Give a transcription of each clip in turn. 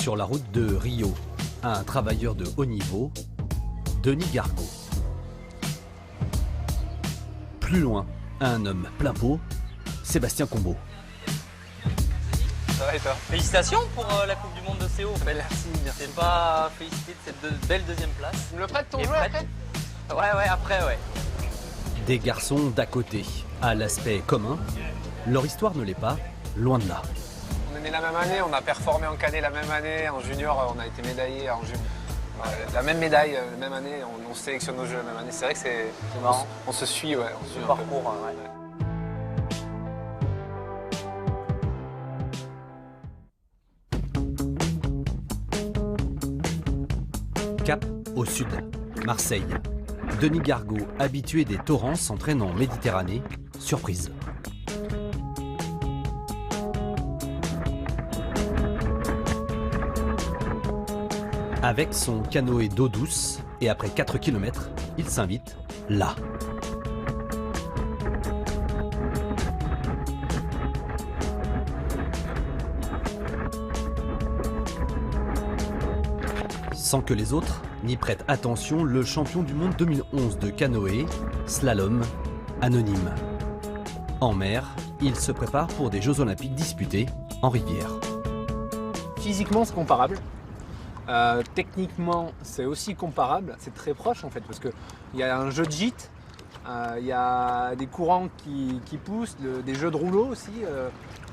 Sur la route de Rio, un travailleur de haut niveau, Denis Gargaud. Plus loin, un homme plein pot, Sébastien Combeau. Ça va et toi? Félicitations pour la Coupe du Monde de CO. Merci. T'es pas félicité de cette belle deuxième place. Tu me le prêtes ton Et jeu prête? après? Ouais, après, ouais. Des garçons d'à côté, à l'aspect commun. Leur histoire ne l'est pas, loin de là. On est nés la même année, on a performé en cadet la même année, en junior on a été médaillé, en junior. La même médaille, la même année, on sélectionne nos jeux la même année. C'est vrai que c'est marrant. On se suit, ouais. On suit Le un peu. parcours, ouais. Cap au sud, Marseille. Denis Gargaud, habitué des torrents, s'entraîne en Méditerranée. Surprise. Avec son canoë d'eau douce, et après 4 km, il s'invite là. Sans que les autres n'y prêtent attention, le champion du monde 2011 de canoë, slalom, anonyme. En mer, il se prépare pour des Jeux Olympiques disputés en rivière. Physiquement, c'est comparable. Techniquement, c'est aussi comparable. C'est très proche en fait, parce qu'il y a un jeu de gîte, il y a des courants qui poussent, des jeux de rouleau aussi.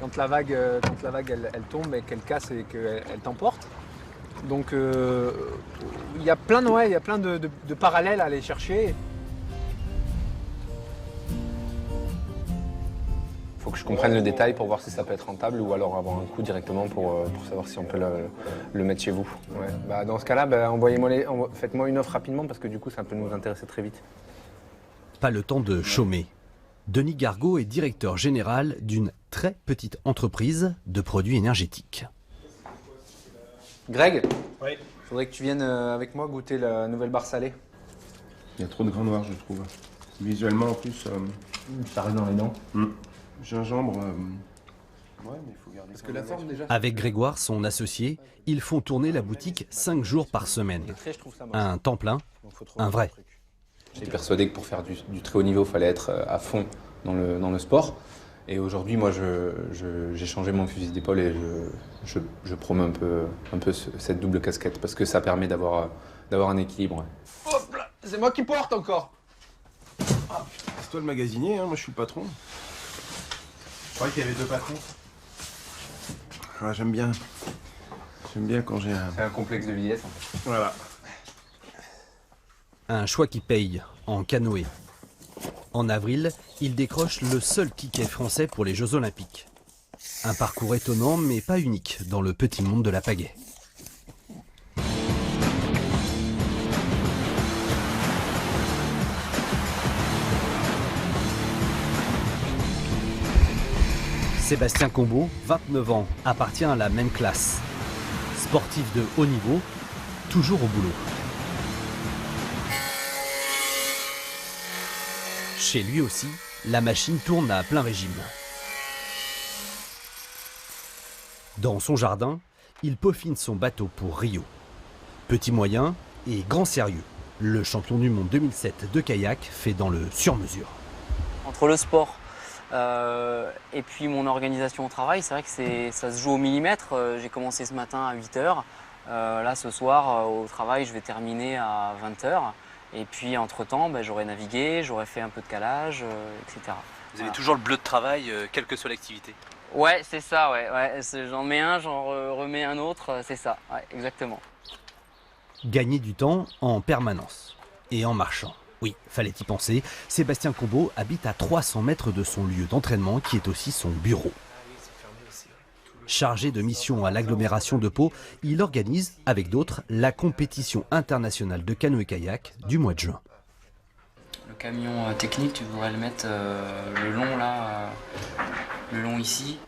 Quand la vague elle tombe et qu'elle casse et qu'elle t'emporte. Donc il y a plein de parallèles à aller chercher. Il faut que je comprenne le détail pour voir si ça peut être rentable ou alors avoir un coup directement pour savoir si on peut le mettre chez vous. Ouais. Bah, dans ce cas-là, faites-moi une offre rapidement parce que du coup ça peut nous intéresser très vite. Pas le temps de chômer. Denis Gargaud est directeur général d'une très petite entreprise de produits énergétiques. Greg, Oui. il faudrait que tu viennes avec moi goûter la nouvelle barre salée. Il y a trop de grains noirs, je trouve. Visuellement, en plus, Ça reste dans les dents. gingembre. Ouais, mais il faut garder. Parce que la forme déjà. Avec Grégoire, son associé, ils font tourner la boutique 5 jours par semaine. Je trouve ça moche. Un temps plein, Donc, faut trouver un vrai. truc. J'étais persuadé que pour faire du très haut niveau, il fallait être à fond dans le sport. Et aujourd'hui, moi, j'ai changé mon fusil d'épaule et je promets un peu cette double casquette parce que ça permet d'avoir un équilibre. Hop là, c'est moi qui porte encore. C'est toi le magasinier, hein, moi je suis le patron. Je croyais qu'il y avait deux patrons. Ah, j'aime bien. J'aime bien quand j'ai un. C'est un complexe de vieillesse en fait. Voilà. Un choix qui paye en canoë. En avril, il décroche le seul ticket français pour les Jeux Olympiques. Un parcours étonnant mais pas unique dans le petit monde de la pagaie. Sébastien Combeau, 29 ans, appartient à la même classe. Sportif de haut niveau, toujours au boulot. Chez lui aussi, la machine tourne à plein régime. Dans son jardin, il peaufine son bateau pour Rio. Petit moyen et grand sérieux. Le champion du monde 2007 de kayak fait dans le sur-mesure. Entre le sport et puis mon organisation au travail, c'est vrai que ça se joue au millimètre. J'ai commencé ce matin à 8h. Là, ce soir, au travail, je vais terminer à 20h. Et puis, entre-temps, j'aurais navigué, j'aurais fait un peu de calage, etc. Vous avez toujours le bleu de travail, quelle que soit l'activité. Ouais, c'est ça, ouais. J'en mets un, j'en remets un autre, c'est ça, ouais, exactement. Gagner du temps en permanence et en marchant. Oui, fallait y penser. Sébastien Combeau habite à 300 mètres de son lieu d'entraînement qui est aussi son bureau. Chargé de mission à l'agglomération de Pau, il organise, avec d'autres, la compétition internationale de canoë-kayak du mois de juin. Le camion technique, tu voudrais le mettre le long là, le long ici.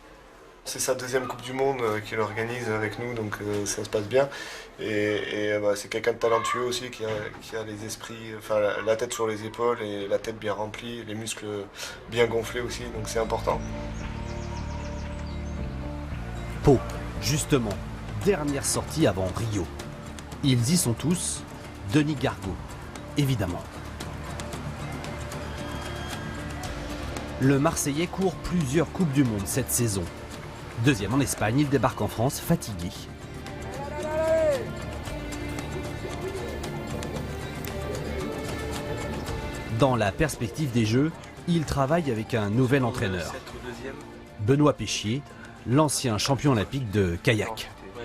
C'est sa deuxième Coupe du Monde qu'il organise avec nous, donc ça se passe bien. Et c'est quelqu'un de talentueux aussi qui a les esprits, enfin la tête sur les épaules et la tête bien remplie, les muscles bien gonflés aussi, donc c'est important. Pau, justement, dernière sortie avant Rio. Ils y sont tous, Denis Gargaud, évidemment. Le Marseillais court plusieurs Coupes du Monde cette saison. Deuxième en Espagne, il débarque en France fatigué. Dans la perspective des Jeux, il travaille avec un nouvel entraîneur, Benoît Péchier, l'ancien champion olympique de kayak. Ouais.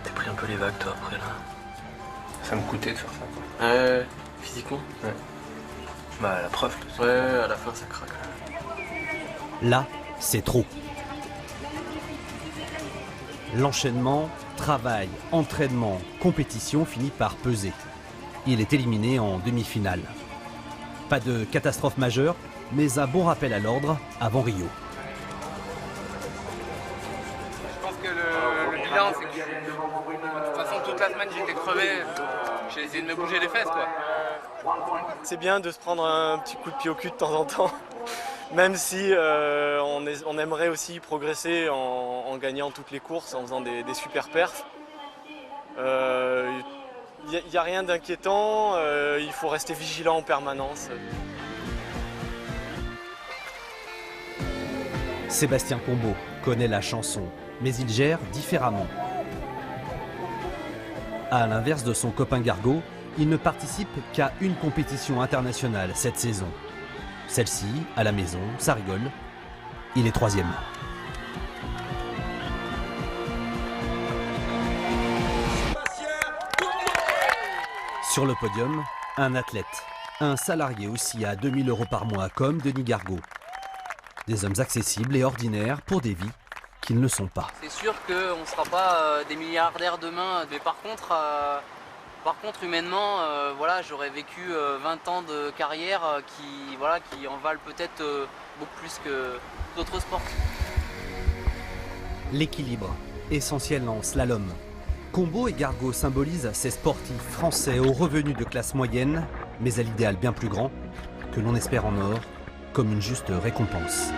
T'as pris un peu les vagues toi après là. Ça me coûtait de faire ça, quoi. Ouais, physiquement. Ouais. Bah la preuve. Ouais, à la fin ça craque. Là, c'est trop. L'enchaînement, travail, entraînement, compétition finit par peser. Il est éliminé en demi-finale. Pas de catastrophe majeure, mais un bon rappel à l'ordre avant Rio. Je pense que le bilan, c'est que de toute façon, toute la semaine, j'étais crevé. J'ai essayé de me bouger les fesses, quoi. C'est bien de se prendre un petit coup de pied au cul de temps en temps, même si on aimerait aussi progresser en gagnant toutes les courses, en faisant des super perfs. Il n'y a rien d'inquiétant, il faut rester vigilant en permanence. Sébastien Combeau connaît la chanson, mais il gère différemment. À l'inverse de son copain Gargaud, il ne participe qu'à une compétition internationale cette saison. Celle-ci, à la maison, ça rigole. Il est troisième. Sur le podium, un athlète, un salarié aussi à 2000 € par mois comme Denis Gargaud. Des hommes accessibles et ordinaires pour des vies qu'ils ne sont pas. C'est sûr qu'on ne sera pas des milliardaires demain, mais par contre humainement, voilà, j'aurais vécu 20 ans de carrière qui en valent peut-être beaucoup plus que d'autres sports. L'équilibre, essentiel en slalom. Combeau et Gargaud symbolisent ces sportifs français aux revenus de classe moyenne, mais à l'idéal bien plus grand, que l'on espère en or comme une juste récompense.